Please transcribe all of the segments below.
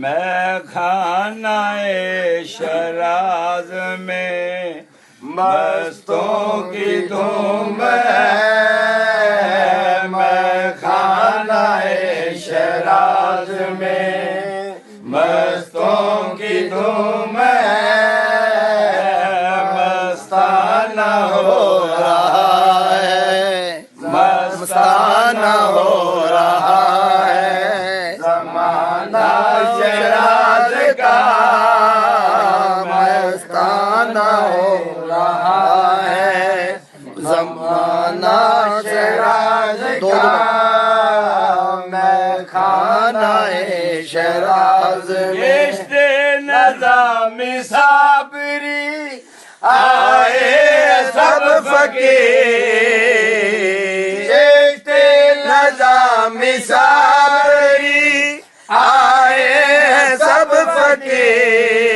میں خانہ شراز میں مستوں کی دھوم ہے، میں خانہ شراز میں مستوں کی دھوم ہے، مستانہ ہو رہا ہے، مستانہ ہو رہا ہے زمانہ شراز کا، مستانہ ہو رہا ہے زمانہ شراز کا، میں خانہ شراز میں نظام صابری آئے سب فقیر، نظام صابری آئے سب فقیر،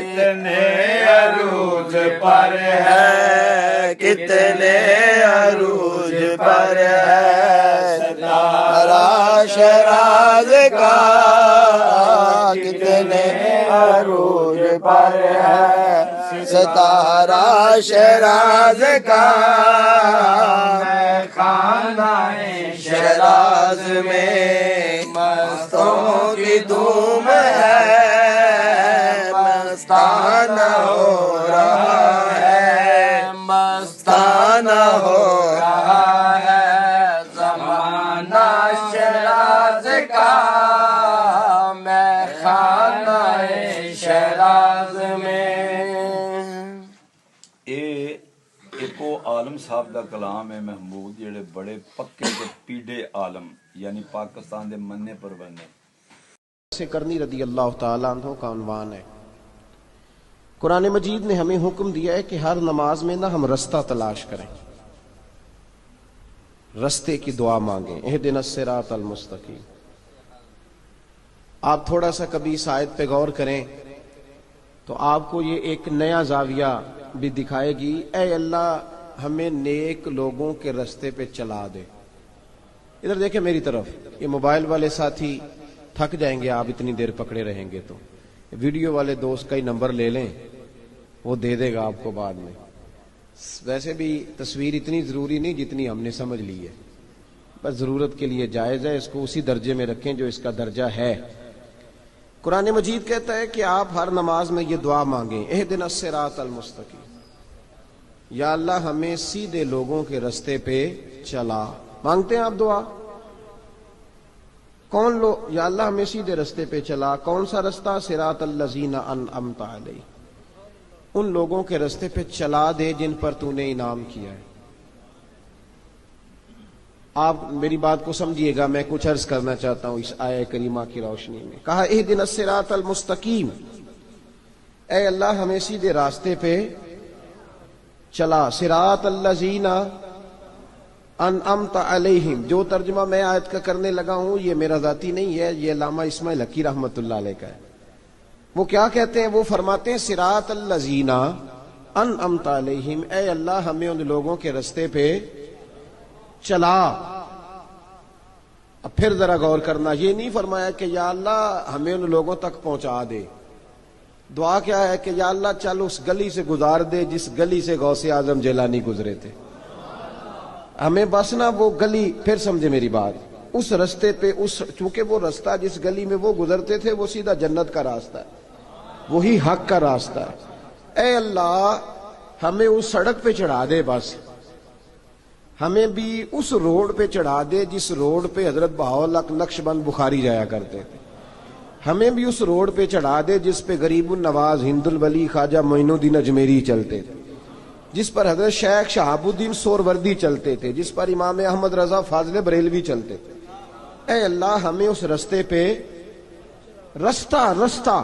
کتنے عروج پر ہے، کتنے عروج پر ہے ستارہ شراز کا، کتنے عروج پر ہے ستارہ شراز کا، میں خانہ شراز میں مستوں کی دھوم ہے، مستانہ ہو رہا ہے، مستانہ ہو رہا ہے زمانہ شراز کا، میں خانہ شراز میں۔ ایک عالم صاحب دا کلام ہے محمود، جڑے بڑے پکے تے پیڑے عالم یعنی پاکستان دے مننے پرورنے سے کرنی رضی اللہ تعالیٰ عنہ کا عنوان ہے۔ قرآن مجید نے ہمیں حکم دیا ہے کہ ہر نماز میں نہ ہم رستہ تلاش کریں، رستے کی دعا مانگیں، اہدنا الصراط المستقیم۔ آپ تھوڑا سا کبھی اس آیت پہ غور کریں تو آپ کو یہ ایک نیا زاویہ بھی دکھائے گی، اے اللہ ہمیں نیک لوگوں کے رستے پہ چلا دے۔ ادھر دیکھیں میری طرف، یہ موبائل والے ساتھی تھک جائیں گے آپ اتنی دیر پکڑے رہیں گے تو ویڈیو والے دوست کا ہی نمبر لے لیں، وہ دے دے گا آپ کو بعد میں۔ ویسے بھی تصویر اتنی ضروری نہیں جتنی ہم نے سمجھ لی ہے، بس ضرورت کے لیے جائز ہے، اس کو اسی درجے میں رکھیں جو اس کا درجہ ہے۔ قرآن مجید کہتا ہے کہ آپ ہر نماز میں یہ دعا مانگیں، اہدنا الصراط المستقیم، یا اللہ ہمیں سیدھے لوگوں کے رستے پہ چلا۔ مانگتے ہیں آپ دعا؟ کون لوگ؟ یا اللہ ہمیں سیدھے رستے پہ چلا۔ کون سا رستہ؟ صراط الذین انعمت علیہم، ان لوگوں کے رستے پہ چلا دے جن پر تو نے انعام کیا ہے۔ آپ میری بات کو سمجھیے گا، میں کچھ عرض کرنا چاہتا ہوں اس آیہ کریمہ کی روشنی میں۔ کہا اہدنا الصراط المستقیم، اے اللہ ہمیں سیدھے راستے پہ چلا۔ صراط الذین انعمت علیہم، جو ترجمہ میں آیت کا کرنے لگا ہوں یہ میرا ذاتی نہیں ہے، یہ علامہ اسماعیل حقی رحمۃ اللہ علیہ کا ہے۔ وہ کیا کہتے ہیں؟ وہ فرماتے ہیں صراط الذین انعمت علیہم، اے اللہ ہمیں ان لوگوں کے رستے پہ چلا۔ اب پھر ذرا غور کرنا، یہ نہیں فرمایا کہ یا اللہ ہمیں ان لوگوں تک پہنچا دے۔ دعا کیا ہے کہ یا اللہ چل اس گلی سے گزار دے جس گلی سے غوث اعظم جیلانی گزرے تھے، ہمیں بس نا وہ گلی، پھر سمجھے میری بات، اس رستے پہ، اس چونکہ وہ رستہ جس گلی میں وہ گزرتے تھے وہ سیدھا جنت کا راستہ ہے، وہی حق کا راستہ ہے۔ اے اللہ ہمیں اس سڑک پہ چڑھا دے، بس ہمیں بھی اس روڈ پہ چڑھا دے جس روڈ پہ حضرت بہاؤالحق نقشبند بخاری جایا کرتے تھے، ہمیں بھی اس روڈ پہ چڑھا دے جس پہ غریب النواز ہند الولی خواجہ معین الدین اجمیری چلتے تھے، جس پر حضرت شیخ شہاب الدین سہروردی چلتے تھے، جس پر امام احمد رضا فاضل بریلوی چلتے تھے۔ اے اللہ ہمیں اس رستے پہ، رستہ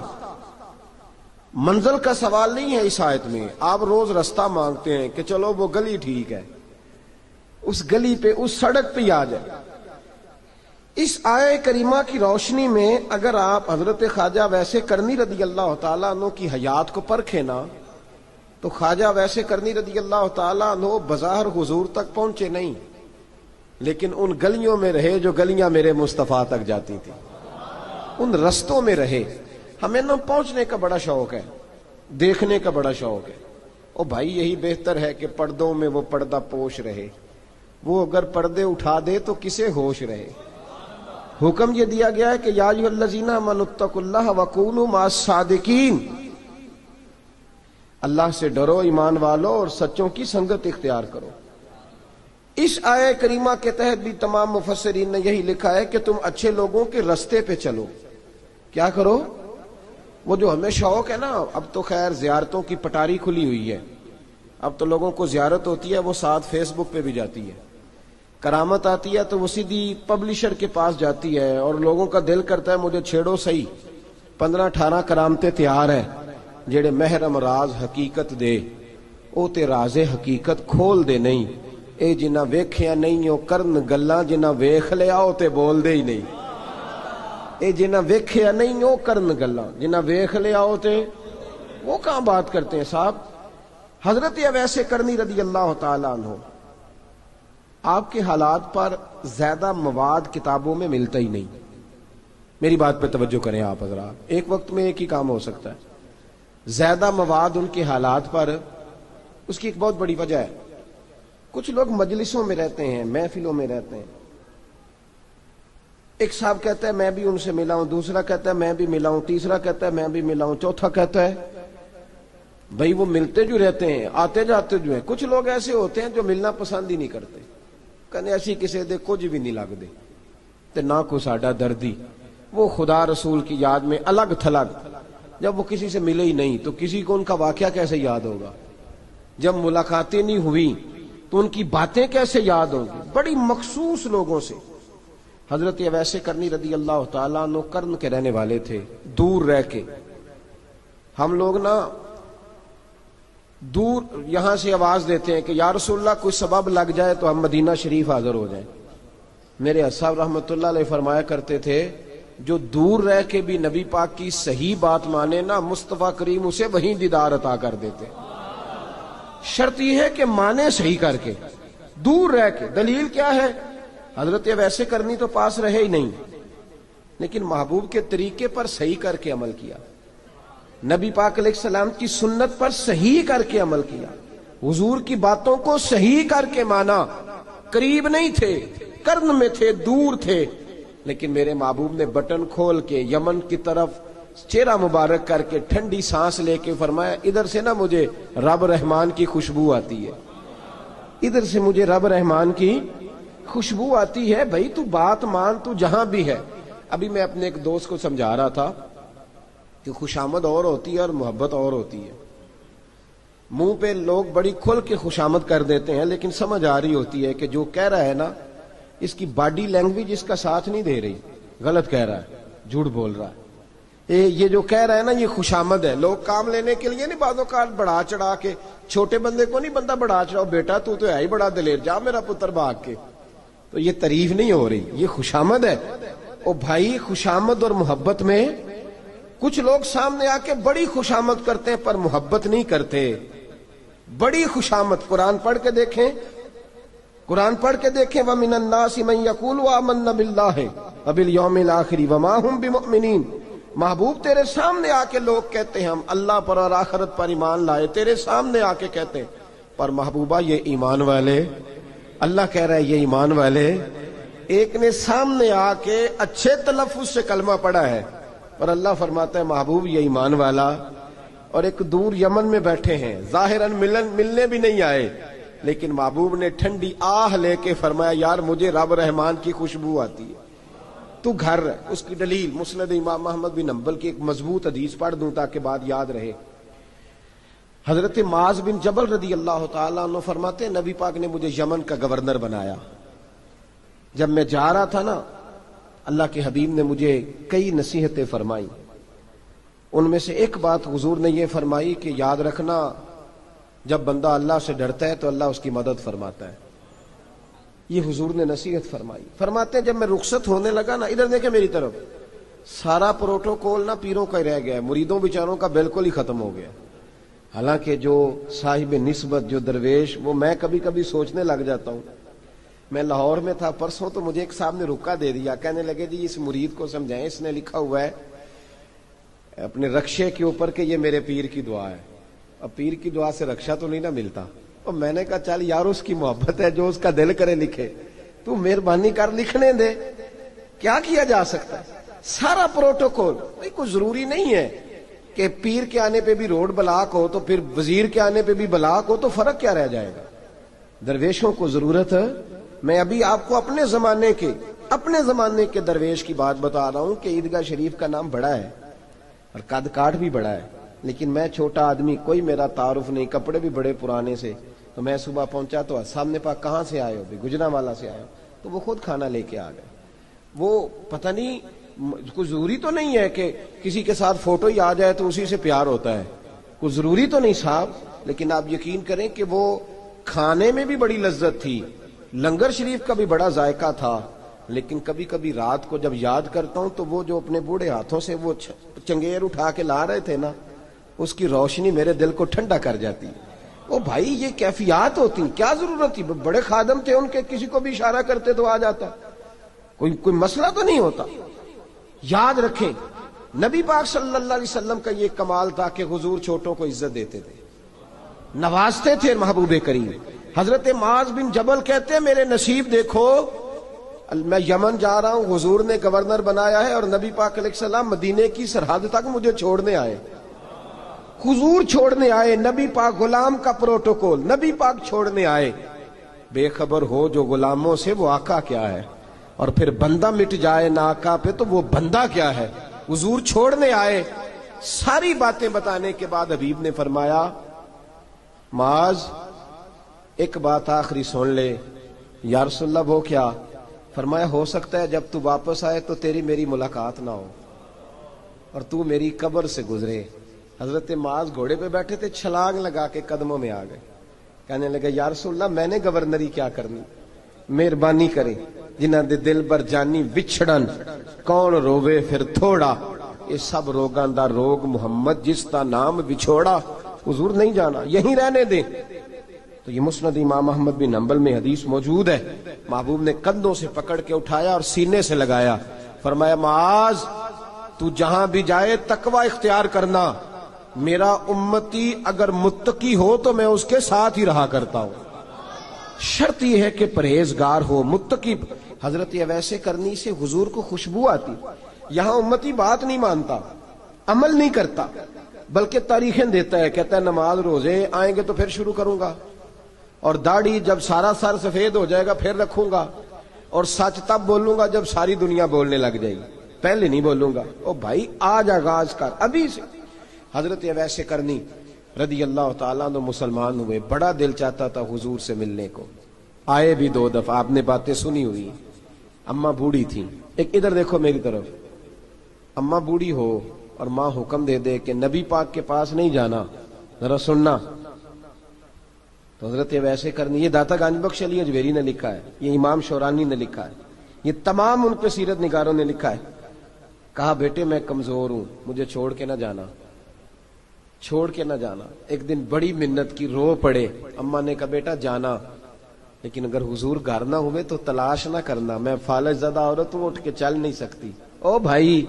منزل کا سوال نہیں ہے اس آیت میں۔ آپ روز رستہ مانگتے ہیں کہ چلو وہ گلی ٹھیک ہے، اس گلی پہ، اس سڑک پہ آ جائے۔ اس آیہ کریمہ کی روشنی میں اگر آپ حضرت خواجہ ویسے کرنی رضی اللہ تعالیٰ عنہ کی حیات کو پرکھیں نا، تو خواجہ ویسے کرنی رضی اللہ تعالیٰ عنہ بظاہر حضور تک پہنچے نہیں، لیکن ان گلیوں میں رہے جو گلیاں میرے مصطفیٰ تک جاتی تھی۔ ان رستوں میں رہے. ہمیں نہ پہنچنے کا بڑا شوق ہے, دیکھنے کا بڑا شوق ہے. او بھائی یہی بہتر ہے کہ پردوں میں وہ پردہ پوش رہے, وہ اگر پردے اٹھا دے تو کسے ہوش رہے. حکم یہ دیا گیا ہے کہ یا ایھا الذین آمنوا اتقوا اللہ وکونوا مع الصادقین, اللہ سے ڈرو ایمان والو اور سچوں کی سنگت اختیار کرو. اس آیہ کریمہ کے تحت بھی تمام مفسرین نے یہی لکھا ہے کہ تم اچھے لوگوں کے رستے پہ چلو. کیا کرو؟ وہ جو ہمیں شوق ہے نا, اب تو خیر زیارتوں کی پٹاری کھلی ہوئی ہے, اب تو لوگوں کو زیارت ہوتی ہے وہ ساتھ فیس بک پہ بھی جاتی ہے. کرامت آتی ہے تو وہ سیدھی پبلشر کے پاس جاتی ہے اور لوگوں کا دل کرتا ہے مجھے چھیڑو صحیح. 15-18 کرامتیں تیار ہیں جڑے محرم راز حقیقت دے, او تے راز حقیقت کھول دے نہیں. اے جنہ ویکھیا نہیں او کرن گلاں, جنہ ویکھ لیا او تے بول دے ہی نہیں. اے جنہ ویکھیا نہیں او کرن گلاں, جنہ ویکھ لیا او تے وہ کہاں بات کرتے ہیں صاحب. حضرت اویس کرنی رضی اللہ تعالی عنہ, آپ کے حالات پر زیادہ مواد کتابوں میں ملتا ہی نہیں. میری بات پہ توجہ کریں آپ حضرات, ایک وقت میں ایک ہی کام ہو سکتا ہے. زیادہ مواد ان کے حالات پر, اس کی ایک بہت بڑی وجہ ہے. کچھ لوگ مجلسوں میں رہتے ہیں, محفلوں میں رہتے ہیں. ایک صاحب کہتا ہے میں بھی ان سے ملا ہوں, دوسرا کہتا ہے میں بھی ملا ہوں, تیسرا کہتا ہے میں بھی ملا ہوں, چوتھا کہتا ہے بھائی وہ ملتے جو رہتے ہیں آتے جاتے جو ہیں. کچھ لوگ ایسے ہوتے ہیں جو ملنا پسند ہی نہیں کرتے, کہنے ایسی کسی دے کچھ بھی نہیں لگ دے تے نہ کو ساڈا دردی. وہ خدا رسول کی یاد میں الگ تھلگ, جب وہ کسی سے ملے ہی نہیں تو کسی کو ان کا واقعہ کیسے یاد ہوگا. جب ملاقاتیں نہیں ہوئی تو ان کی باتیں کیسے یاد ہوں گی. بڑی مخصوص لوگوں سے. حضرت اویس کرنی رضی اللہ تعالیٰ عنہ کرن کے رہنے والے تھے, دور رہ کے. ہم لوگ نا دور یہاں سے آواز دیتے ہیں کہ یا رسول اللہ کوئی سبب لگ جائے تو ہم مدینہ شریف حاضر ہو جائیں. میرے صاحب رحمۃ اللہ علیہ فرمایا کرتے تھے جو دور رہ کے بھی نبی پاک کی صحیح بات مانے نا, مصطفیٰ کریم اسے وہیں دیدار عطا کر دیتے. شرط یہ ہے کہ مانے صحیح کر کے, دور رہ کے. دلیل کیا ہے؟ حضرت اویس کرنی تو پاس رہے ہی نہیں, لیکن محبوب کے طریقے پر صحیح کر کے عمل کیا, نبی پاک علیہ السلام کی سنت پر صحیح کر کے عمل کیا, حضور کی باتوں کو صحیح کر کے مانا. قریب نہیں تھے, کرن میں تھے, دور تھے, لیکن میرے محبوب نے بٹن کھول کے یمن کی طرف چہرہ مبارک کر کے ٹھنڈی سانس لے کے فرمایا ادھر سے نا مجھے رب رحمان کی خوشبو آتی ہے, ادھر سے مجھے رب رحمان کی خوشبو آتی ہے. بھائی تو بات مان, تو جہاں بھی ہے. ابھی میں اپنے ایک دوست کو سمجھا رہا تھا کہ خوشامد اور ہوتی ہے اور محبت اور ہوتی ہے. منہ پہ لوگ بڑی کھل کے خوشامد کر دیتے ہیں, لیکن سمجھ آ رہی ہوتی ہے کہ جو کہہ رہا ہے نا اس کی باڈی لینگویج اس کا ساتھ نہیں دے رہی, غلط کہہ رہا ہے, جھوٹ بول رہا ہے. یہ جو کہہ رہا ہے نا یہ خوشامد ہے. لوگ کام لینے کے لیے نہیں بعض اوقات بڑھا چڑھا کے, چھوٹے بندے کو نہیں بندہ بڑھا چڑھاؤ, بیٹا تو ہے ہی بڑا دلیر, جا میرا پتر بھاگ کے, تو یہ تعریف نہیں ہو رہی, یہ خوشامد ہے. او بھائی خوشامد اور محبت میں کچھ لوگ سامنے آ کے بڑی خوشامد کرتے ہیں پر محبت نہیں کرتے. بڑی خوشامد. قرآن پڑھ کے دیکھیں, قرآن پڑھ کے دیکھیں وَمِنَ النَّاسِ مَن يَقُولُ آمَنَّا بِاللَّهِ وَبِالْيَوْمِ الْآخِرِ وَمَا هُمْ بِمُؤْمِنِينَ. محبوب تیرے سامنے آ کے لوگ کہتے ہیں ہم اللہ پر اور آخرت پر ایمان لائے, تیرے سامنے آ کے کہتے ہیں, پر محبوبہ یہ ایمان والے, اللہ کہہ رہا ہے یہ ایمان والے. ایک نے سامنے آ کے اچھے تلفظ سے کلمہ پڑھا ہے اور اللہ فرماتا ہے محبوب یہ ایمان والا. اور ایک دور یمن میں بیٹھے ہیں, ظاہراً ملنے بھی نہیں آئے, لیکن محبوب نے ٹھنڈی آہ لے کے فرمایا یار مجھے رب رحمان کی خوشبو آتی ہے, تو گھر. اس کی دلیل مسند امام محمد بن حنبل کی ایک مضبوط حدیث پڑھ دوں تاکہ بات یاد رہے. حضرت معاذ بن جبل رضی اللہ تعالیٰ عنہ فرماتے ہیں نبی پاک نے مجھے یمن کا گورنر بنایا. جب میں جا رہا تھا نا اللہ کے حبیب نے مجھے کئی نصیحتیں فرمائی. ان میں سے ایک بات حضور نے یہ فرمائی کہ یاد رکھنا جب بندہ اللہ سے ڈرتا ہے تو اللہ اس کی مدد فرماتا ہے. یہ حضور نے نصیحت فرمائی. فرماتے ہیں جب میں رخصت ہونے لگا نا, ادھر دیکھیں میری طرف, سارا پروٹوکول نا پیروں کا ہی رہ گیا ہے, مریدوں بیچاروں کا بالکل ہی ختم ہو گیا. حالانکہ جو صاحب نسبت جو درویش, وہ میں کبھی کبھی سوچنے لگ جاتا ہوں میں لاہور میں تھا پرسوں، تو مجھے ایک صاحب نے رکا دے دیا، کہنے لگے جی اس مرید کو سمجھائیں، اس نے لکھا ہوا ہے اپنے رکشے کے اوپر کہ یہ میرے پیر کی دعا ہے۔ اب پیر کی دعا سے رکشا تو نہیں نہ ملتا، اور میں نے کہا چل یار اس کی محبت ہے، جو اس کا دل کرے لکھے، تو مہربانی کر لکھنے دے، کیا کیا جا سکتا ہے؟ سارا پروٹوکول، کوئی ضروری نہیں ہے کہ پیر کے آنے پہ بھی روڈ بلاک ہو تو پھر وزیر کے آنے پہ بھی بلاک ہو، تو فرق کیا رہ جائے گا؟ درویشوں کو ضرورت ہے۔ میں ابھی آپ کو اپنے زمانے کے درویش کی بات بتا رہا ہوں کہ عیدگاہ شریف کا نام بڑا ہے اور قد کاٹ بھی بڑا ہے، لیکن میں چھوٹا آدمی، کوئی میرا تعارف نہیں، کپڑے بھی بڑے پرانے سے، تو میں صبح پہنچا تو سامنے پاک کہاں سے آئے ہو؟ بھی گجرانوالہ سے آئے ہو، تو وہ خود کھانا لے کے آ گئے۔ وہ پتہ نہیں، کوئی ضروری تو نہیں ہے کہ کسی کے ساتھ فوٹو ہی آ جائے تو اسی سے پیار ہوتا ہے، کوئی ضروری تو نہیں صاحب، لیکن آپ یقین کریں کہ وہ کھانے میں بھی بڑی لذت تھی، لنگر شریف کا بھی بڑا ذائقہ تھا، لیکن کبھی کبھی رات کو جب یاد کرتا ہوں تو وہ جو اپنے بوڑھے ہاتھوں سے وہ چنگیر اٹھا کے لا رہے تھے نا، اس کی روشنی میرے دل کو ٹھنڈا کر جاتی ہے۔ او بھائی یہ کیفیات ہوتی، کیا ضرورت تھی؟ بڑے خادم تھے ان کے، کسی کو بھی اشارہ کرتے تو آ جاتا، کوئی مسئلہ تو نہیں ہوتا۔ یاد رکھیں نبی پاک صلی اللہ علیہ وسلم کا یہ کمال تھا کہ حضور چھوٹوں کو عزت دیتے تھے، نوازتے تھے محبوب کریم۔ حضرت معاذ بن جبل کہتے ہیں میرے نصیب دیکھو، میں یمن جا رہا ہوں، حضور نے گورنر بنایا ہے اور نبی پاک علیہ السلام مدینے کی سرحد تک مجھے چھوڑنے آئے، حضور چھوڑنے آئے، نبی پاک غلام کا پروٹوکول، نبی پاک چھوڑنے آئے۔ بے خبر ہو جو غلاموں سے وہ آقا کیا ہے، اور پھر بندہ مٹ جائے نہ آقا پہ تو وہ بندہ کیا ہے۔ حضور چھوڑنے آئے، ساری باتیں بتانے کے بعد حبیب نے فرمایا معاذ ایک بات آخری سن لے۔ یا رسول اللہ وہ کیا؟ فرمایا ہو سکتا ہے جب تو واپس آئے تو تیری میری ملاقات نہ ہو اور تو میری قبر سے گزرے۔ حضرت معاذ گھوڑے پہ بیٹھے تھے، چھلانگ لگا کے قدموں میں آ گئے، کہنے لگے یا رسول اللہ میں نے گورنری کیا کرنی، مہربانی کرے، جنہاں دے دل بر جانی وچھڑن کون روے پھر تھوڑا، یہ سب روگاں دا روگ محمد جس کا نام وچھوڑا۔ حضور نہیں جانا، یہیں رہنے دیں۔ تو یہ مسند امام احمد بن حنبل میں حدیث موجود ہے، محبوب نے کندھوں سے پکڑ کے اٹھایا اور سینے سے لگایا، فرمایا معاذ تو جہاں بھی جائے تقوی اختیار کرنا، میرا امتی اگر متقی ہو تو میں اس کے ساتھ ہی رہا کرتا ہوں، شرط یہ ہے کہ پرہیزگار ہو، متقی۔ حضرت اویس کرنی سے حضور کو خوشبو آتی، یہاں امتی بات نہیں مانتا، عمل نہیں کرتا، بلکہ تاریخیں دیتا ہے، کہتا ہے نماز روزے آئیں گے تو پھر شروع کروں گا، اور داڑھی جب سارا سر سفید ہو جائے گا پھر رکھوں گا، اور سچ تب بولوں گا جب ساری دنیا بولنے لگ جائے گی، پہلے نہیں بولوں گا۔ او بھائی آج آغاز کر ابھی سے۔ حضرت اویس کرنی رضی اللہ تعالیٰ عنہ مسلمان ہوئے، بڑا دل چاہتا تھا حضور سے ملنے کو، آئے بھی 2 دفعہ، آپ نے باتیں سنی ہوئی۔ اماں بوڑھی تھی، ایک ادھر دیکھو میری طرف، اماں بوڑھی ہو اور ماں حکم دے دے کہ نبی پاک کے پاس نہیں جانا، ذرا سننا، تو حضرت ویسے کرنی، یہ داتا گنج بخش علی اجویری نے لکھا ہے، یہ امام شورانی نے لکھا ہے، یہ تمام ان پہ سیرت نگاروں نے لکھا ہے۔ کہا بیٹے میں کمزور ہوں، مجھے چھوڑ کے نہ جانا، چھوڑ کے نہ جانا۔ ایک دن بڑی منت کی، رو پڑے، اماں نے کہا بیٹا جانا، لیکن اگر حضور گھر نہ ہوئے تو تلاش نہ کرنا، میں فالج زدہ عورت ہوں، اٹھ کے چل نہیں سکتی۔ او بھائی،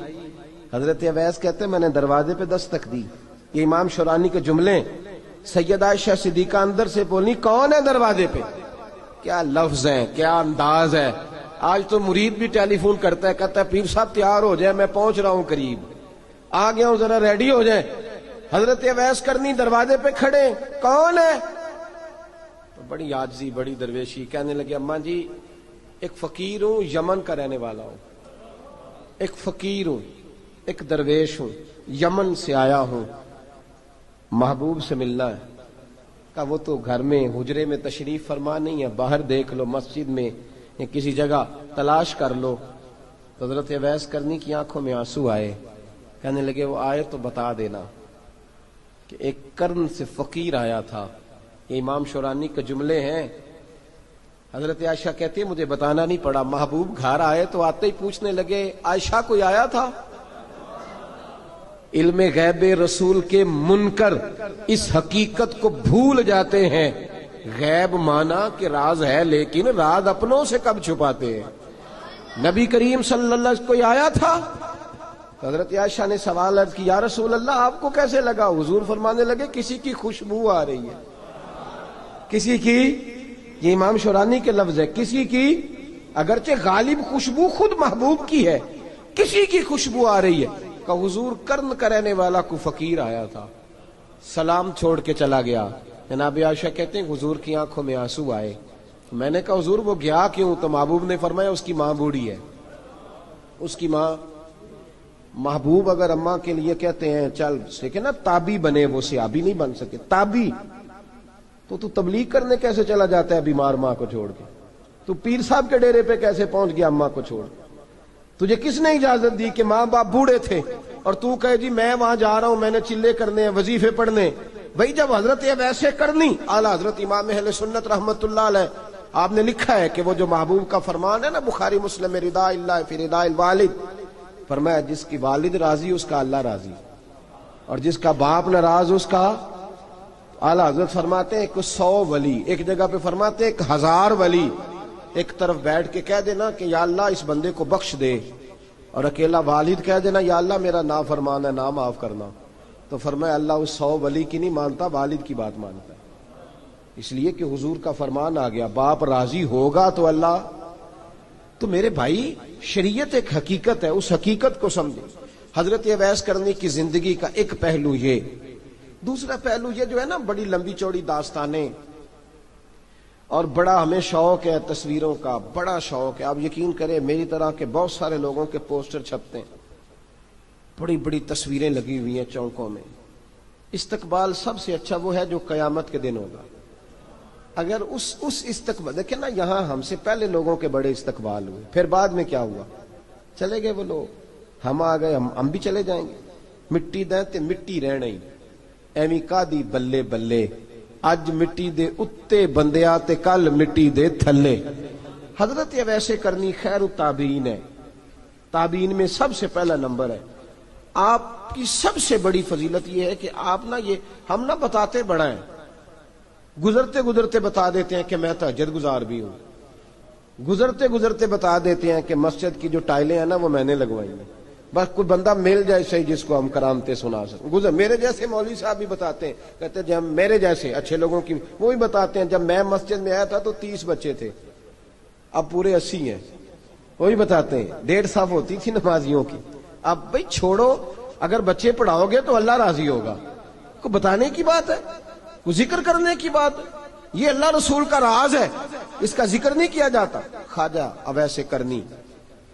حضرت اویس کہتے میں نے دروازے پہ دستک دی، یہ امام شورانی کے جملے، سیدہ عائشہ صدیقہ اندر سے بولی کون ہے دروازے پہ؟ کیا لفظ ہیں، کیا انداز ہے۔ آج تو مرید بھی ٹیلی فون کرتا ہے، کہتا ہے پیر صاحب تیار ہو جائے، میں پہنچ رہا ہوں، قریب آ گیا ہوں، ذرا ریڈی ہو جائیں۔ حضرت اویس کرنی دروازے پہ کھڑے، کون ہے؟ تو بڑی عاجزی، بڑی درویشی، کہنے لگے اماں جی ایک فقیر ہوں، یمن کا رہنے والا ہوں، ایک فقیر ہوں، ایک درویش ہوں، یمن سے آیا ہوں، محبوب سے ملنا ہے۔ کہا وہ تو گھر میں حجرے میں تشریف فرما نہیں ہے، باہر دیکھ لو، مسجد میں یا کسی جگہ تلاش کر لو۔ تو حضرت اویس کرنی کی آنکھوں میں آنسو آئے، کہنے لگے وہ آئے تو بتا دینا کہ ایک قرن سے فقیر آیا تھا۔ یہ امام شورانی کے جملے ہیں۔ حضرت عائشہ کہتی ہے مجھے بتانا نہیں پڑا، محبوب گھر آئے تو آتے ہی پوچھنے لگے عائشہ کوئی آیا تھا؟ علم غیب رسول کے منکر اس حقیقت کو بھول جاتے ہیں غیب مانا کہ راز ہے لیکن راز اپنوں سے کب چھپاتے ہیں. نبی کریم صلی اللہ علیہ وسلم کوئی آیا تھا، حضرت عائشہ نے سوال عرض کی یا رسول اللہ آپ کو کیسے لگا؟ حضور فرمانے لگے کسی کی خوشبو آ رہی ہے. کسی کی، یہ امام شورانی کے لفظ ہے، کسی کی، اگرچہ غالب خوشبو خود محبوب کی ہے، کسی کی خوشبو آ رہی ہے. کہ حضور کرن کرنے والا کو فقیر آیا تھا، سلام چھوڑ کے چلا گیا. جناب عائشہ کہتے ہیں حضور کی آنکھوں میں آنسو آئے. میں نے کہا حضور وہ گیا کیوں؟ تو محبوب نے فرمایا اس کی ماں بوڑھی ہے. اس کی ماں، محبوب اگر اماں کے لیے کہتے ہیں چل دیکھیں نا تابی بنے، وہ صحابی نہیں بن سکے. تابی تو تبلیغ کرنے کیسے چلا جاتا ہے بیمار ماں کو چھوڑ کے؟ تو پیر صاحب کے ڈیرے پہ کیسے پہنچ گیا اماں کو چھوڑ کے؟ تجھے کس نے اجازت دی کہ ماں باپ بوڑھے تھے اور تو کہے جی میں وہاں جا رہا ہوں، میں نے چلے کرنے ہیں، وظیفے پڑھنے؟ بھائی جب حضرت ویسے کرنی، اعلیٰ حضرت امام اہل سنت رحمت اللہ علیہ آپ نے لکھا ہے کہ وہ جو محبوب کا فرمان ہے نا بخاری مسلم میں، رضا اللہ فی رضا الوالد، فرمایا جس کی والد راضی اس کا اللہ راضی، اور جس کا باپ ناراض اس کا. اعلیٰ حضرت فرماتے ہیں 100 ولی، ایک جگہ پہ فرماتے ہیں 1000 ولی ایک طرف بیٹھ کے کہہ دینا کہ یا اللہ اس بندے کو بخش دے، اور اکیلا والد کہہ دینا یا اللہ میرا نافرمان ہے نہ معاف کرنا. تو فرمایا اللہ اس 100 ولی کی نہیں مانتا، والد کی بات مانتا ہے. اس لیے کہ حضور کا فرمان آ گیا باپ راضی ہوگا تو اللہ. تو میرے بھائی شریعت ایک حقیقت ہے، اس حقیقت کو سمجھیں. حضرت اویس کرنی کی زندگی کا ایک پہلو یہ. دوسرا پہلو یہ جو ہے نا بڑی لمبی چوڑی داستانیں، اور بڑا ہمیں شوق ہے تصویروں کا، بڑا شوق ہے. آپ یقین کریں میری طرح کے بہت سارے لوگوں کے پوسٹر چھپتے ہیں، بڑی بڑی تصویریں لگی ہوئی ہیں چوکوں میں. استقبال سب سے اچھا وہ ہے جو قیامت کے دن ہوگا. اگر اس استقبال دیکھیں نا، یہاں ہم سے پہلے لوگوں کے بڑے استقبال ہوئے، پھر بعد میں کیا ہوا؟ چلے گئے وہ لوگ، ہم آ گئے، ہم بھی چلے جائیں گے. مٹی دیں تے مٹی رہنا ہی، ایویں کا دی بلے بلے، اج مٹی دے اتے بندیا تے کل مٹی دے تھلے. حضرت ویسے کرنی خیر التابعین ہے، تابعین میں سب سے پہلا نمبر ہے. آپ کی سب سے بڑی فضیلت یہ ہے کہ آپ نا، یہ ہم نہ بتاتے بڑا ہیں، گزرتے گزرتے بتا دیتے ہیں کہ میں تہجد گزار بھی ہوں، گزرتے گزرتے بتا دیتے ہیں کہ مسجد کی جو ٹائلیں ہیں نا وہ میں نے لگوائی ہیں. بس کوئی بندہ مل جائے صحیح جس کو ہم کرامتیں سنا سکیں. میرے جیسے مولوی صاحب بھی بتاتے ہیں، کہتے ہیں جب میرے جیسے اچھے لوگوں کی وہ بھی بتاتے ہیں جب میں مسجد میں آیا تھا تو 30 بچے تھے، اب پورے 80 ہیں. وہی بتاتے ہیں 1.5 صف ہوتی تھی نمازیوں کی. اب بھائی چھوڑو، اگر بچے پڑھاؤ گے تو اللہ راضی ہوگا. کو بتانے کی بات ہے، کو ذکر کرنے کی بات ہے. یہ اللہ رسول کا راز ہے، اس کا ذکر نہیں کیا جاتا. خواجہ اویس کرنی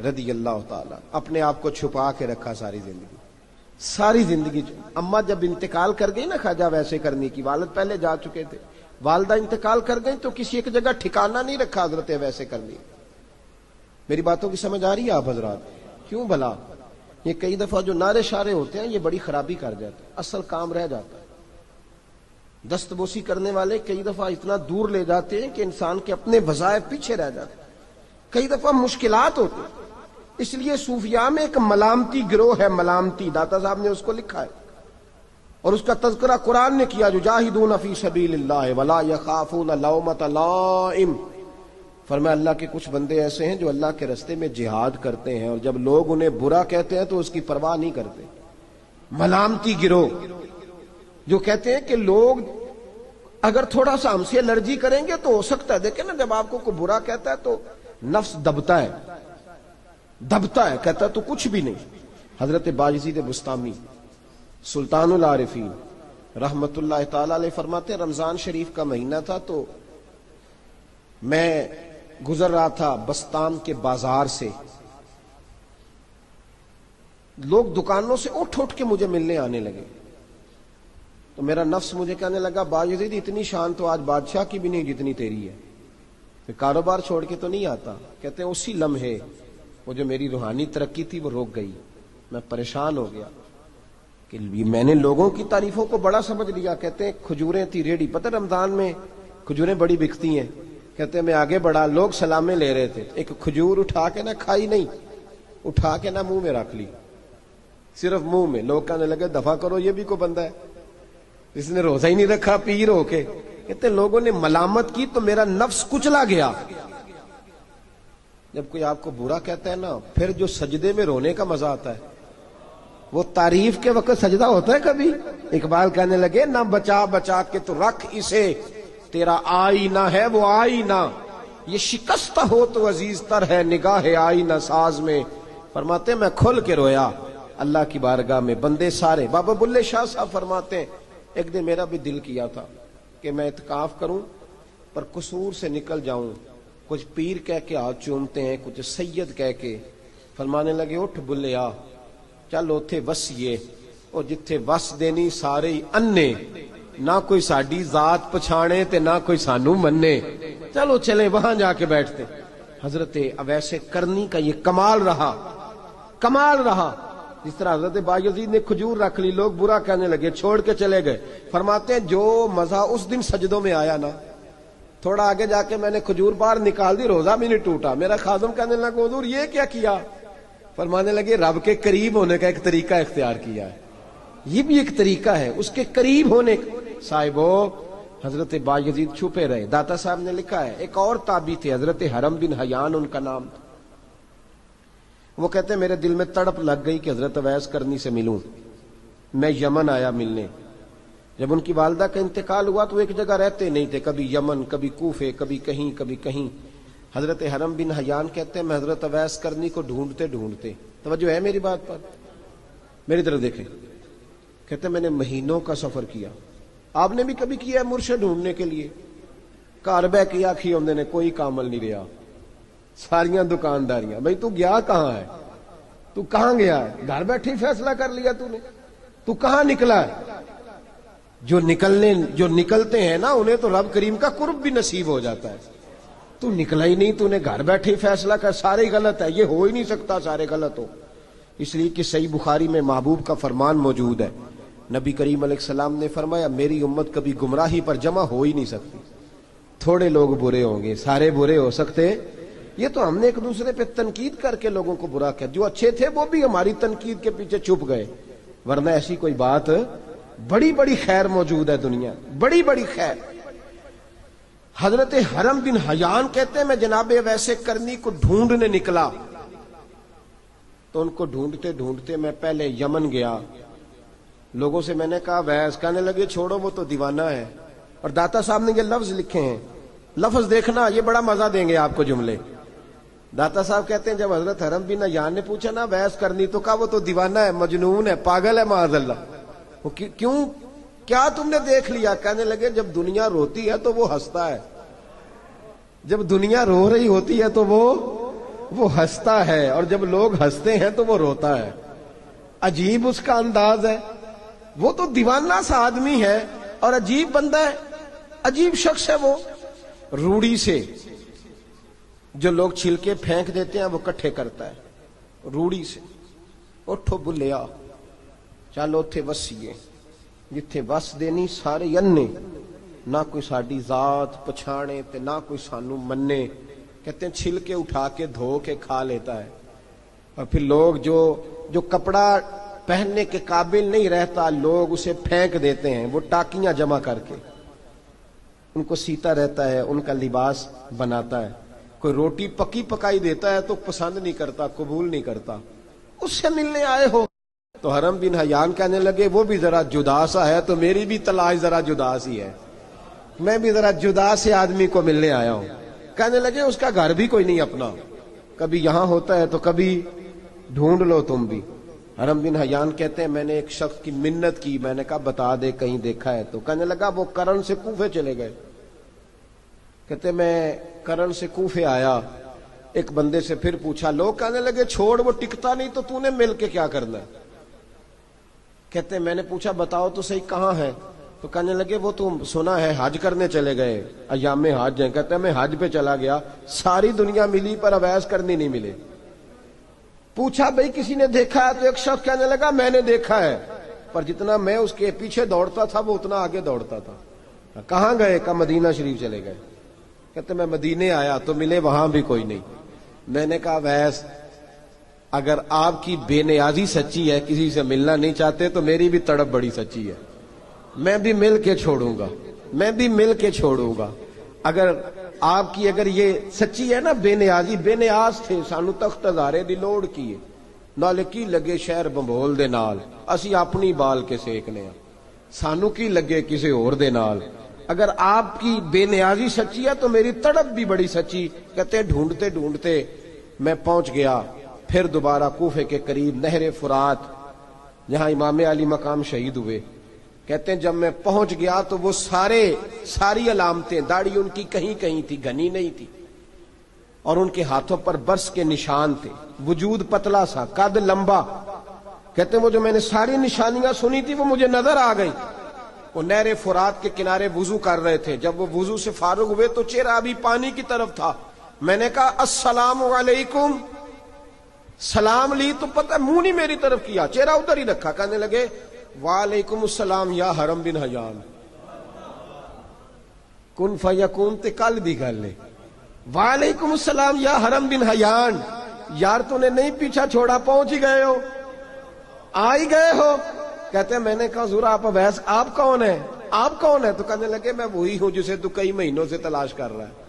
رضی اللہ تعالیٰ اپنے آپ کو چھپا کے رکھا ساری زندگی. اماں جب انتقال کر گئی نا خواجہ ویسے کرنی کی، والد پہلے جا چکے تھے، والدہ انتقال کر گئی تو کسی ایک جگہ ٹھکانہ نہیں رکھا حضرت ویسے کرنی. میری باتوں کی سمجھ آ رہی ہے آپ حضرات؟ کیوں بھلا یہ کئی دفعہ جو نعرے شارے ہوتے ہیں یہ بڑی خرابی کر جاتے ہیں، اصل کام رہ جاتا ہے. دست بوسی کرنے والے کئی دفعہ اتنا دور لے جاتے ہیں کہ انسان کے اپنے وظائف پیچھے رہ جاتے ہیں. کئی دفعہ مشکلات ہوتی ہیں. اس لیے صوفیاء میں ایک ملامتی گروہ ہے، ملامتی، داتا صاحب نے اس کو لکھا ہے اور اس کا تذکرہ قرآن نے کیا، جو جاہدون فی سبیل اللہ ولا یخافون لومۃ لائم. فرمایا اللہ کے کچھ بندے ایسے ہیں جو اللہ کے راستے میں جہاد کرتے ہیں اور جب لوگ انہیں برا کہتے ہیں تو اس کی پرواہ نہیں کرتے. ملامتی گروہ جو کہتے ہیں کہ لوگ اگر تھوڑا سا ہم سے الرجی کریں گے تو ہو سکتا ہے، دیکھیں نا جب آپ کو کوئی برا کہتا ہے تو نفس دبتا ہے، کہتا ہے تو کچھ بھی نہیں. حضرت باجزید بستامی سلطان العارفین رحمت اللہ تعالی علیہ فرماتے ہیں رمضان شریف کا مہینہ تھا تو میں گزر رہا تھا بستام کے بازار سے، لوگ دکانوں سے اٹھ اٹھ کے مجھے ملنے آنے لگے. تو میرا نفس مجھے کہنے لگا باجزید اتنی شان تو آج بادشاہ کی بھی نہیں جتنی تیری ہے. پھر کاروبار چھوڑ کے تو نہیں آتا. کہتے ہیں اسی لمحے وہ جو میری روحانی ترقی تھی وہ روک گئی. میں پریشان ہو گیا کہ میں نے لوگوں کی تعریفوں کو بڑا سمجھ لیا. کہتے ہیں کھجوریں تھی ریڈی، پتہ رمضان میں کھجوریں بڑی بکتی ہیں. کہتے ہیں میں آگے بڑھا، لوگ سلامیں لے رہے تھے، ایک کھجور اٹھا کے نہ کھائی نہیں، اٹھا کے نہ منہ میں رکھ لی، صرف منہ میں. لوگ کہنے لگے دفع کرو، یہ بھی کوئی بندہ ہے، اس نے روزہ ہی نہیں رکھا، پیر ہو کے کہتے لوگوں نے ملامت کی تو میرا نفس کچلا گیا. جب کوئی آپ کو برا کہتا ہے نا، پھر جو سجدے میں رونے کا مزہ آتا ہے، وہ تعریف کے وقت سجدہ ہوتا ہے کبھی؟ اقبال کہنے لگے نہ بچا بچا کے تو رکھ اسے، تیرا آئینہ ہے وہ آئینہ، یہ شکستہ ہو تو عزیز تر ہے نگاہ آئینہ ساز میں. فرماتے ہیں میں کھل کے رویا اللہ کی بارگاہ میں. بندے سارے، بابا بلے شاہ صاحب فرماتے ہیں ایک دن میرا بھی دل کیا تھا کہ میں اعتکاف کروں پر قصور سے نکل جاؤں. کچھ پیر کہہ کے ہاتھ چومتے ہیں، کچھ سید کہہ کے. فرمانے لگے اٹھ بلیا چل اوتھے وسیے، اور جتھے وس دینی سارے ہی انے، نہ کوئی ساڈی ذات پچھانے تے نہ کوئی سانو منے، چلو چلے وہاں جا کے بیٹھتے. حضرت اویس کرنی کا یہ کمال رہا، کمال رہا. جس طرح حضرت بایزید نے کھجور رکھ لی، لوگ برا کہنے لگے، چھوڑ کے چلے گئے. فرماتے ہیں جو مزہ اس دن سجدوں میں آیا نا، تھوڑا آگے جا کے میں نے کھجور باہر نکال دی، روزہ بھی نہیں ٹوٹا. میرا خادم کہنے لگا حضور یہ کیا کیا؟ فرمانے لگے رب کے قریب ہونے کا ایک طریقہ اختیار کیا ہے، یہ بھی ایک طریقہ ہے اس کے قریب ہونے کا. صاحبو حضرت بایزید چھپے رہے. داتا صاحب نے لکھا ہے ایک اور تابعی تھے حضرت حرم بن حیان ان کا نام تھا. وہ کہتے ہیں میرے دل میں تڑپ لگ گئی کہ حضرت اویس کرنی سے ملوں. میں یمن آیا ملنے. جب ان کی والدہ کا انتقال ہوا تو ایک جگہ رہتے نہیں تھے، کبھی یمن، کبھی کوفے، کبھی کہیں کبھی کہیں. حضرت حرم بن حیان کہتے ہیں میں حضرت اویس کرنی کو ڈھونڈتے ڈھونڈتے، توجہ ہے میری بات پر، میری طرف دیکھیں، کہتے ہیں میں نے مہینوں کا سفر کیا. آپ نے بھی کبھی کیا ہے مرشد ڈھونڈنے کے لیے؟ گھر بہ کے آکھی ہوندے نے کوئی کامل نہیں رہا، ساریاں دکانداریاں. بھئی تو گیا کہاں ہے؟ تو کہاں گیا ہے؟ گھر بیٹھے ہی فیصلہ کر لیا تو نے؟ تو کہاں نکلا ہے؟ جو نکلتے ہیں نا انہیں تو رب کریم کا قرب بھی نصیب ہو جاتا ہے. تو نکلا ہی نہیں، تو نے گھر بیٹھے ہی فیصلہ کر، سارے غلط ہے. یہ ہو ہی نہیں سکتا سارے غلط ہو. اس لیے کہ صحیح بخاری میں محبوب کا فرمان موجود ہے. نبی کریم علیہ السلام نے فرمایا میری امت کبھی گمراہی پر جمع ہو ہی نہیں سکتی. تھوڑے لوگ برے ہوں گے، سارے برے ہو سکتے. یہ تو ہم نے ایک دوسرے پہ تنقید کر کے لوگوں کو برا کیا. جو اچھے تھے وہ بھی ہماری تنقید کے پیچھے چھپ گئے، ورنہ ایسی کوئی بات، بڑی بڑی خیر موجود ہے دنیا، بڑی بڑی خیر. حضرت حرم بن حیان کہتے ہیں میں جناب اویس کرنی کو ڈھونڈنے نکلا تو ان کو ڈھونڈتے ڈھونڈتے میں پہلے یمن گیا. لوگوں سے میں نے کہا اویس، کہنے لگے چھوڑو وہ تو دیوانہ ہے. اور داتا صاحب نے یہ لفظ لکھے ہیں، لفظ دیکھنا یہ بڑا مزہ دیں گے آپ کو جملے. داتا صاحب کہتے ہیں جب حضرت حرم بن حیان نے پوچھا نا اویس کرنی، تو کہا وہ تو دیوانہ ہے، مجنون ہے، پاگل ہے معاذ اللہ. وہ کیوں، کیا تم نے دیکھ لیا؟ کہنے لگے جب دنیا روتی ہے تو وہ ہنستا ہے، جب دنیا رو رہی ہوتی ہے تو وہ ہنستا ہے، اور جب لوگ ہنستے ہیں تو وہ روتا ہے. عجیب اس کا انداز ہے. وہ تو دیوانہ سا آدمی ہے اور عجیب بندہ ہے، عجیب شخص ہے. وہ روڑی سے جو لوگ چھلکے پھینک دیتے ہیں وہ کٹھے کرتا ہے، روڑی سے. اٹھو بلیا چلو اوتھے وسیے، جتھے وس دینی سارے انے، نہ کوئی ساڈی ذات پچھانے تے نہ کوئی سانو منے. کہتے ہیں چھلکے اٹھا کے دھو کے کھا لیتا ہے. اور پھر لوگ جو کپڑا پہننے کے قابل نہیں رہتا لوگ اسے پھینک دیتے ہیں، وہ ٹاکیاں جمع کر کے ان کو سیتا رہتا ہے، ان کا لباس بناتا ہے. کوئی روٹی پکی پکائی دیتا ہے تو پسند نہیں کرتا، قبول نہیں کرتا. اس سے ملنے آئے ہو. تو حرم بن حیان کہنے لگے وہ بھی ذرا جدا سا ہے تو میری بھی تلاش ذرا جدا سی ہے، میں بھی ذرا جدا سے آدمی کو ملنے آیا ہوں. کہنے لگے اس کا گھر بھی کوئی نہیں اپنا، کبھی یہاں ہوتا ہے تو کبھی ڈھونڈ لو تم بھی. حرم بن حیان کہتے ہیں میں نے ایک شخص کی منت کی، میں نے کہا بتا دے کہیں دیکھا ہے تو. کہنے لگا وہ کرن سے کوفے چلے گئے. کہتے میں کرن سے کوفے آیا، ایک بندے سے پھر پوچھا، لوگ کہنے لگے چھوڑ وہ ٹکتا نہیں تو نے مل کے کیا کرنا ہے. کہتے میں نے پوچھا بتاؤ تو صحیح کہاں ہے؟ تو کہنے لگے وہ تو سنا ہے حج کرنے چلے گئے، ایام حج ہیں. کہتے میں حج پہ چلا گیا، ساری دنیا ملی پر اویس کرنی نہیں ملے. پوچھا بھئی کسی نے دیکھا ہے؟ تو ایک شخص کہنے لگا میں نے دیکھا ہے، پر جتنا میں اس کے پیچھے دوڑتا تھا وہ اتنا آگے دوڑتا تھا. کہاں گئے؟ کہ مدینہ شریف چلے گئے. کہتے میں مدینے آیا تو ملے وہاں بھی کوئی نہیں. میں نے کہا ویس اگر آپ کی بے نیازی سچی ہے، کسی سے ملنا نہیں چاہتے، تو میری بھی تڑپ بڑی سچی ہے، میں بھی مل کے چھوڑوں گا. میں بھی مل کے چھوڑوں گا. اگر آپ کی اگر یہ سچی ہے نا بے نیازی، بے نیاز تھے سانو تخت ہزارے دی لوڑ کی ہے، نالے کی لگے شہر بمبول دے نال، اسی اپنی بال کے سیکنے ہیں، سانو کی لگے کسی اور دے نال. اگر آپ کی بے نیازی سچی ہے تو میری تڑپ بھی بڑی سچی. کہتے ڈھونڈتے ڈھونڈتے میں پہنچ گیا پھر دوبارہ کوفے کے قریب نہر فرات جہاں امام علی مقام شہید ہوئے. کہتے ہیں جب میں پہنچ گیا تو وہ ساری علامتیں، داڑھی ان کی کہیں کہیں تھی، گھنی نہیں تھی، اور ان کے ہاتھوں پر برس کے نشان تھے، وجود پتلا سا، قد لمبا. کہتے ہیں وہ جو میں نے ساری نشانیاں سنی تھی وہ مجھے نظر آ گئی. وہ نہر فرات کے کنارے وضو کر رہے تھے. جب وہ وضو سے فارغ ہوئے تو چہرہ ابھی پانی کی طرف تھا. میں نے کہا السلام علیکم، سلام لی تو پتہ منہ نہیں میری طرف کیا، چہرہ ادھر ہی رکھا. کہنے لگے وعلیکم السلام یا حرم بن حیان. کن فیکون تے کل دی گل ہے. وعلیکم السلام یا حرم بن حیان. یار تو نے نہیں پیچھا چھوڑا، پہنچ ہی گئے ہو، آ ہی گئے ہو. کہتے ہیں میں نے کہا حضور آپ اویس، آپ کون ہیں؟ آپ کون ہیں؟ تو کہنے لگے میں وہی ہوں جسے تو کئی مہینوں سے تلاش کر رہا ہے.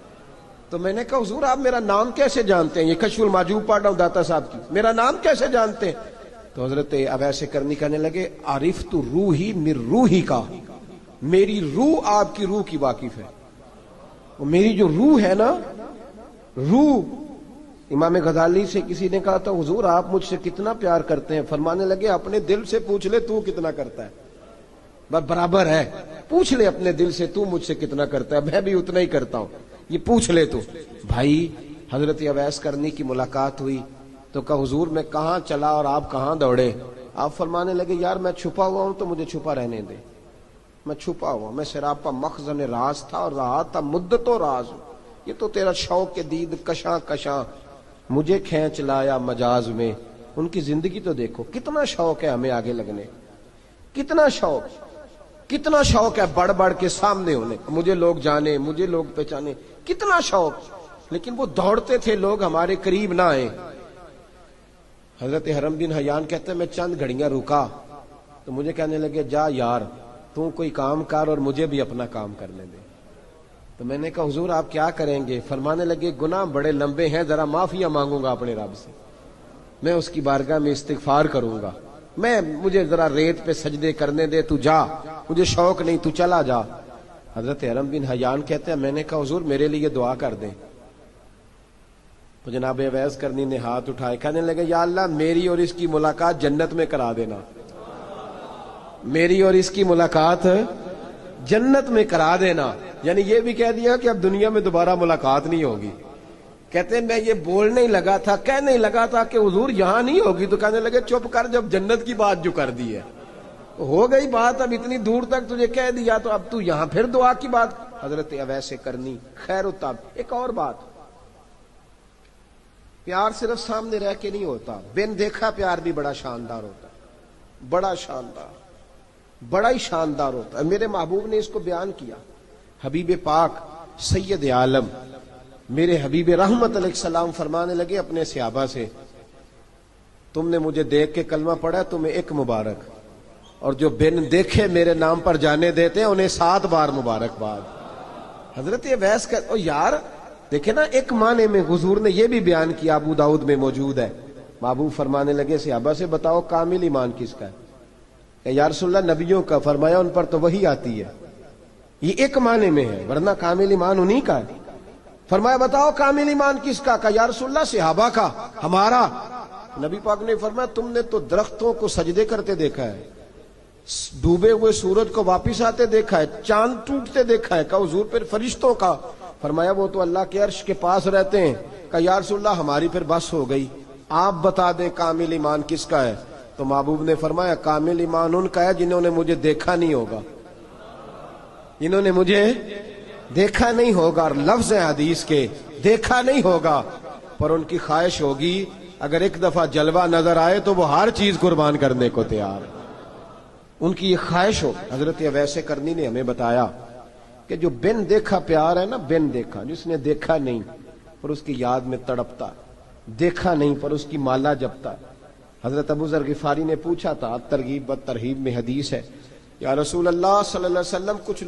تو میں نے کہا حضور آپ میرا نام کیسے جانتے ہیں؟ یہ کشف المحجوب پڑھ رہا ہوں داتا صاحب کی، میرا نام کیسے جانتے ہیں؟ تو حضرت اویس کرنی کہنے لگے عرفت روحی من روحی کا، میری روح آپ کی روح کی واقف ہے. میری جو روح ہے نا، روح. امام غزالی سے کسی نے کہا تھا حضور آپ مجھ سے کتنا پیار کرتے ہیں؟ فرمانے لگے اپنے دل سے پوچھ لے تو کتنا کرتا ہے، بس برابر ہے. پوچھ لے اپنے دل سے تو مجھ سے کتنا کرتا ہے، میں بھی اتنا ہی کرتا ہوں، یہ پوچھ لے تو. بھائی حضرت اویس کرنی کی ملاقات ہوئی تو کہا حضور میں کہاں چلا اور آپ کہاں دوڑے؟ آپ فرمانے لگے یار میں چھپا ہوا ہوں تو مجھے چھپا رہنے دے، میں چھپا ہوا، میں سراپا مخزن راز تھا اور رہا تھا مدت و راز. یہ تو تیرا شوق کے دید کشاں کشاں مجھے کھینچ لایا مجاز میں. ان کی زندگی تو دیکھو، کتنا شوق ہے ہمیں آگے لگنے، کتنا شوق ہے بڑھ بڑھ کے سامنے ہونے، مجھے لوگ جانے، مجھے لوگ پہچانے، کتنا شوق. لیکن وہ دوڑتے تھے لوگ ہمارے قریب نہ آئے. حضرت حرم بن حیان کہتے ہیں میں چند گھڑیاں رکا تو مجھے کہنے لگے جا یار تو کوئی کام کر اور مجھے بھی اپنا کام کرنے دے. تو میں نے کہا حضور آپ کیا کریں گے؟ فرمانے لگے گناہ بڑے لمبے ہیں، ذرا معافیاں مانگوں گا اپنے رب سے، میں اس کی بارگاہ میں استغفار کروں گا، مجھے ذرا ریت پہ سجدے کرنے دے، تو جا، مجھے شوق نہیں، تو چلا جا. حضرت حرم بن حیان کہتے ہیں میں نے کہا حضور میرے لیے دعا کر دیں. تو جناب اویس کرنی نے ہاتھ اٹھائے، کہنے لگے یا اللہ میری اور اس کی ملاقات جنت میں کرا دینا، میری اور اس کی ملاقات جنت میں کرا دینا. یعنی یہ بھی کہہ دیا کہ اب دنیا میں دوبارہ ملاقات نہیں ہوگی. کہتے ہیں میں یہ بولنے ہی لگا تھا، کہنے ہی لگا تھا کہ حضور یہاں نہیں ہوگی، تو کہنے لگے چپ کر، جب جنت کی بات جو کر دی ہے ہو گئی بات، اب اتنی دور تک تجھے کہہ دیا تو اب تو یہاں پھر دعا کی بات. حضرت اویس کرنی خیر التاب. ایک اور بات، پیار صرف سامنے رہ کے نہیں ہوتا، بن دیکھا پیار بھی بڑا شاندار ہوتا ہے، بڑا شاندار، بڑا ہی شاندار ہوتا ہے. میرے محبوب نے اس کو بیان کیا. حبیب پاک سید عالم میرے حبیب رحمت علیہ السلام فرمانے لگے اپنے صحابہ سے تم نے مجھے دیکھ کے کلمہ پڑھا تمہیں ایک مبارک، اور جو بن دیکھے میرے نام پر جانے دیتے ہیں انہیں 7 بار مبارکباد. حضرت اویس کا یار دیکھیں نا، ایک معنی میں حضور نے یہ بھی بیان کیا، ابو داؤد میں موجود ہے. محبوب فرمانے لگے صحابہ سے بتاؤ کامل ایمان کس کا ہے؟ کہ یا رسول اللہ نبیوں کا. فرمایا ان پر تو وہی آتی ہے. یہ ایک معنی میں ہے، ورنہ کامل ایمان انہی کا ہے. فرمایا بتاؤ کامل ایمان کس کا؟ کہ یا رسول اللہ صحابہ کا، ہمارا. نبی پاک نے فرمایا تم نے تو درختوں کو سجدے کرتے دیکھا ہے، ڈوبے ہوئے سورج کو واپس آتے دیکھا ہے، چاند ٹوٹتے دیکھا ہے. کہ حضور پھر فرشتوں کا؟ فرمایا وہ تو اللہ کے عرش کے پاس رہتے ہیں. کہ یا رسول اللہ ہماری پھر بس ہو گئی، آپ بتا دیں کامل ایمان کس کا ہے. تو محبوب نے فرمایا کامل ایمان ان کا ہے جنہوں نے مجھے دیکھا نہیں ہوگا، جنہوں نے مجھے دیکھا نہیں ہوگا. اور لفظ حدیث کے دیکھا نہیں ہوگا پر ان کی خواہش ہوگی اگر ایک دفعہ جلوہ نظر آئے تو وہ ہر چیز قربان کرنے کو تیار. ان کی یہ خواہش ہو. حضرت اویس کرنی نے ہمیں بتایا کہ جو بن دیکھا پیار ہے نا، بن دیکھا، جس نے دیکھا نہیں پر اس کی یاد میں تڑپتا، دیکھا نہیں پر اس کی مالا جپتا. حضرت ابو ذر غفاری نے پوچھا تھا، ترغیب و ترہیب میں حدیث ہے، یا رسول اللہ صلی اللہ علیہ وسلم کچھ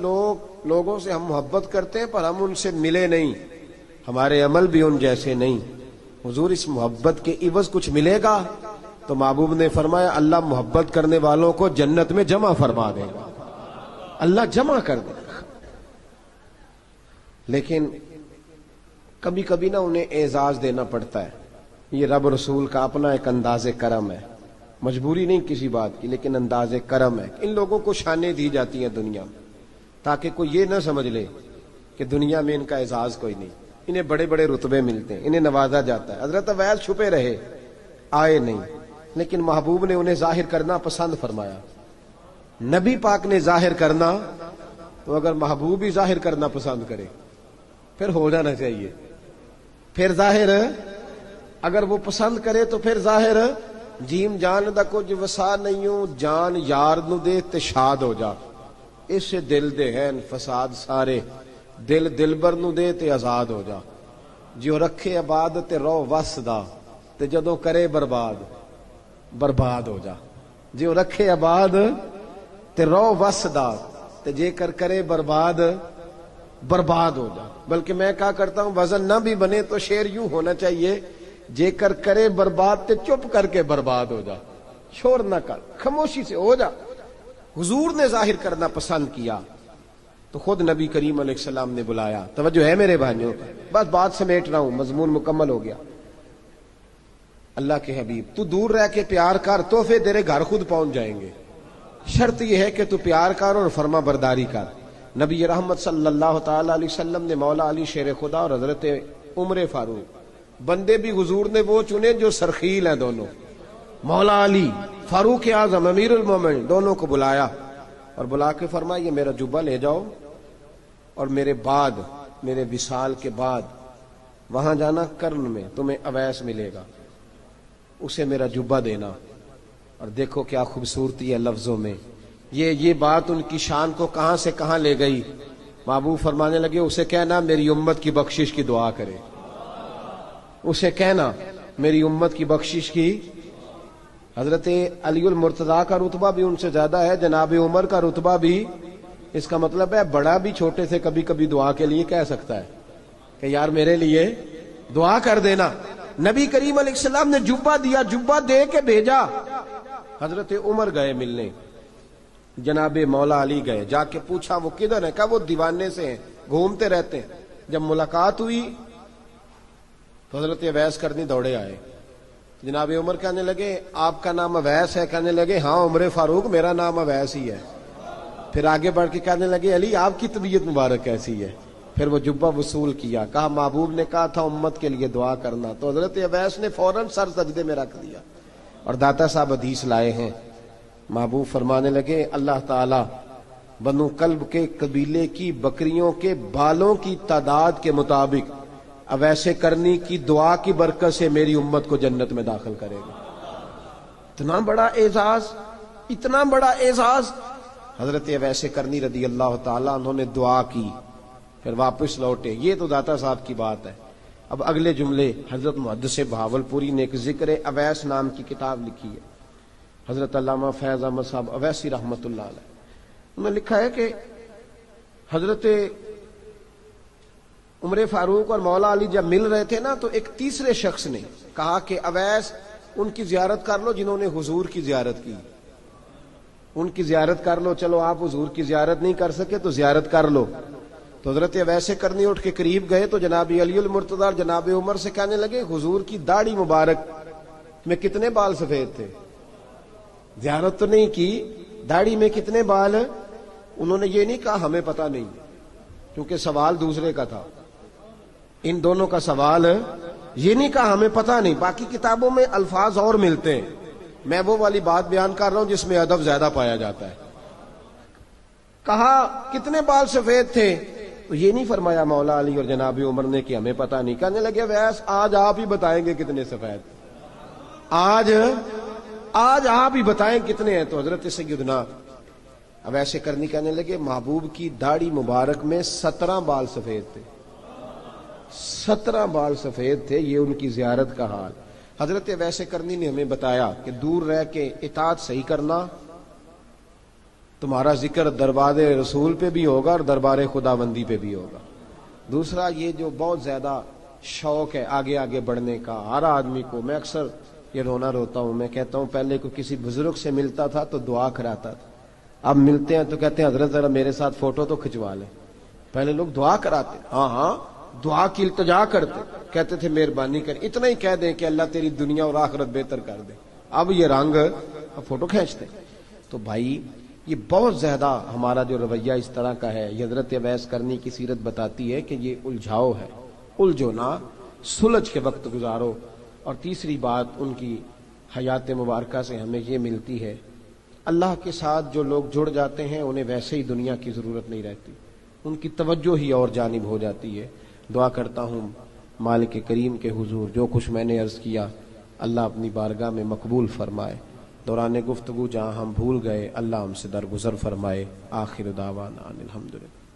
لوگوں سے ہم محبت کرتے ہیں پر ہم ان سے ملے نہیں، ہمارے عمل بھی ان جیسے نہیں، حضور اس محبت کے عوض کچھ ملے گا؟ تو محبوب نے فرمایا اللہ محبت کرنے والوں کو جنت میں جمع فرما دے گا، اللہ جمع کر دے گا۔ لیکن کبھی کبھی نا انہیں اعزاز دینا پڑتا ہے، یہ رب رسول کا اپنا ایک انداز کرم ہے، مجبوری نہیں کسی بات کی، لیکن انداز کرم ہے۔ ان لوگوں کو شانیں دی جاتی ہیں دنیا میں تاکہ کوئی یہ نہ سمجھ لے کہ دنیا میں ان کا اعزاز کوئی نہیں، انہیں بڑے بڑے رتبے ملتے ہیں، انہیں نوازا جاتا ہے۔ حضرت اویس چھپے رہے، آئے نہیں، لیکن محبوب نے انہیں ظاہر کرنا پسند فرمایا۔ نبی پاک نے ظاہر کرنا تو اگر محبوب ہی ظاہر کرنا پسند کرے پھر ہو جانا چاہیے، پھر ظاہر اگر وہ پسند کرے تو پھر ظاہر جیم جان دا کچھ وسا نہیں ہوں، جان یار نو دے تے شاد ہو جا، اس دل دے ہیں فساد سارے، دل دلبر نو دے تے آزاد ہو جا، جو رکھے آباد تے رو وس دا تے جدوں کرے برباد برباد ہو جا، جو رکھے آباد تے رو وس دا تے جے کر کرے برباد برباد ہو جا۔ بلکہ میں کہا کرتا ہوں وزن نہ بھی بنے تو شعر یوں ہونا چاہیے، جے کر کرے برباد تے چپ کر کے برباد ہو جا، شور نہ کر، خاموشی سے ہو جا۔ حضور نے ظاہر کرنا پسند کیا تو خود نبی کریم علیہ السلام نے بلایا۔ توجہ ہے میرے بھائیوں، بس بات سمیٹ رہا ہوں، مضمون مکمل ہو گیا۔ اللہ کے حبیب تو دور رہ کے پیار کر، تحفے تیرے گھر خود پہنچ جائیں گے، شرط یہ ہے کہ تو پیار کر اور فرما برداری کر۔ نبی رحمت صلی اللہ تعالی علیہ وسلم نے مولا علی شیر خدا اور حضرت عمر فاروق، بندے بھی حضور نے وہ چنے جو سرخیل ہیں دونوں، مولا علی فاروق اعظم امیر المومنین، دونوں کو بلایا اور بلا کے فرمایا یہ میرا جبہ لے جاؤ اور میرے بعد، میرے وصال کے بعد وہاں جانا کرن میں تمہیں اویس ملے گا، اسے میرا جبہ دینا۔ اور دیکھو کیا خوبصورتی ہے لفظوں میں، یہ بات ان کی شان کو کہاں سے کہاں لے گئی۔ محبوب فرمانے لگے اسے کہنا میری امت کی بخشش کی دعا کرے، اسے کہنا میری امت کی بخشش کی۔ حضرت علی المرتضیٰ کا رتبہ بھی ان سے زیادہ ہے، جناب عمر کا رتبہ بھی، اس کا مطلب ہے بڑا بھی چھوٹے سے کبھی کبھی دعا کے لیے کہہ سکتا ہے کہ یار میرے لیے دعا کر دینا۔ نبی کریم علیہ السلام نے جبہ دیا، جبہ دے کے بھیجا۔ حضرت عمر گئے ملنے، جناب مولا علی گئے، جا کے پوچھا وہ کدھر ہے، کہا وہ دیوانے سے ہیں، گھومتے رہتے ہیں۔ جب ملاقات ہوئی تو حضرت اویس کرنی دوڑے آئے، جناب عمر کہنے لگے آپ کا نام اویس ہے؟ کہنے لگے ہاں عمر فاروق میرا نام اویس ہی ہے۔ پھر آگے بڑھ کے کہنے لگے علی آپ کی طبیعت مبارک کیسی ہے؟ پھر وہ جبہ وصول کیا، کہا محبوب نے کہا تھا امت کے لیے دعا کرنا، تو حضرت اویس نے فوراً سر سجدے میں رکھ دیا۔ اور داتا صاحب حدیث لائے ہیں، محبوب فرمانے لگے اللہ تعالی بنو کلب کے قبیلے کی بکریوں کے بالوں کی تعداد کے مطابق اویس کرنی کی دعا کی برکت سے میری امت کو جنت میں داخل کرے گا۔ اتنا بڑا اعزاز، اتنا بڑا اعزاز۔ حضرت اویس کرنی رضی اللہ تعالیٰ انہوں نے دعا کی، پھر واپس لوٹے۔ یہ تو داتا صاحب کی بات ہے۔ اب اگلے جملے حضرت محدث بہاولپوری نے ایک ذکر اویس نام کی کتاب لکھی ہے، حضرت علامہ فیض احمد صاحب اویسی رحمۃ اللہ علیہ، انہوں نے لکھا ہے کہ حضرت عمر فاروق اور مولا علی جب مل رہے تھے نا تو ایک تیسرے شخص نے کہا کہ اویس ان کی زیارت کر لو جنہوں نے حضور کی زیارت کی، ان کی زیارت کر لو، چلو آپ حضور کی زیارت نہیں کر سکے تو زیارت کر لو۔ تو حضرت اویس کرنی اٹھ کے قریب گئے تو جناب علی المرتضیٰ اور جناب عمر سے کہنے لگے حضور کی داڑھی مبارک میں کتنے بال سفید تھے؟ زیارت تو نہیں کی، داڑھی میں کتنے بال؟ انہوں نے یہ نہیں کہا ہمیں پتہ نہیں، کیونکہ سوال دوسرے کا تھا، ان دونوں کا سوال یہ نہیں کہا ہمیں پتہ نہیں۔ باقی کتابوں میں الفاظ اور ملتے ہیں، میں وہ والی بات بیان کر رہا ہوں جس میں ادب زیادہ پایا جاتا ہے۔ کہا کتنے بال سفید تھے؟ تو یہ نہیں فرمایا مولا علی اور جناب عمر نے کہ ہمیں پتہ نہیں، کہنے لگے ویس آج آپ ہی بتائیں گے کتنے سفید، آج آپ ہی بتائیں کتنے ہیں۔ تو حضرت سیدنا اویس کرنی کہنے لگے محبوب کی داڑھی مبارک میں 17 بال سفید تھے، 17 بال سفید تھے، یہ ان کی زیارت کا حال۔ حضرت اویس کرنی نے ہمیں بتایا کہ دور رہ کے اطاعت صحیح کرنا تمہارا ذکر دربار رسول پہ بھی ہوگا اور دربار خداوندی پہ بھی ہوگا۔ دوسرا یہ جو بہت زیادہ شوق ہے آگے آگے بڑھنے کا ہر آدمی کو، میں اکثر یہ روتا ہوں، میں کہتا ہوں پہلے کو کسی بزرگ سے ملتا تھا تو دعا کراتا تھا، اب ملتے ہیں تو کہتے ہیں حضرت ذرا میرے ساتھ فوٹو تو کھنچوا لیں۔ پہلے لوگ دعا کراتے، ہاں دعا کی التجا کرتے، کہتے تھے مہربانی کر، اتنا ہی کہہ دیں کہ اللہ تیری دنیا اور آخرت بہتر کر دے، اب یہ رنگ اب فوٹو کھینچتے۔ تو بھائی یہ بہت زیادہ ہمارا جو رویہ اس طرح کا ہے، یہ حضرت اویس کرنی کی سیرت بتاتی ہے کہ یہ الجھاؤ ہے، الجھو نہ، سلجھ کے وقت گزارو۔ اور تیسری بات ان کی حیات مبارکہ سے ہمیں یہ ملتی ہے، اللہ کے ساتھ جو لوگ جڑ جاتے ہیں انہیں ویسے ہی دنیا کی ضرورت نہیں رہتی، ان کی توجہ ہی اور جانب ہو جاتی ہے۔ دعا کرتا ہوں مالک کریم کے حضور جو کچھ میں نے عرض کیا اللہ اپنی بارگاہ میں مقبول فرمائے، دوران گفتگو جہاں ہم بھول گئے اللہ ہم سے درگزر فرمائے۔ آخر دعوانا الحمدللہ۔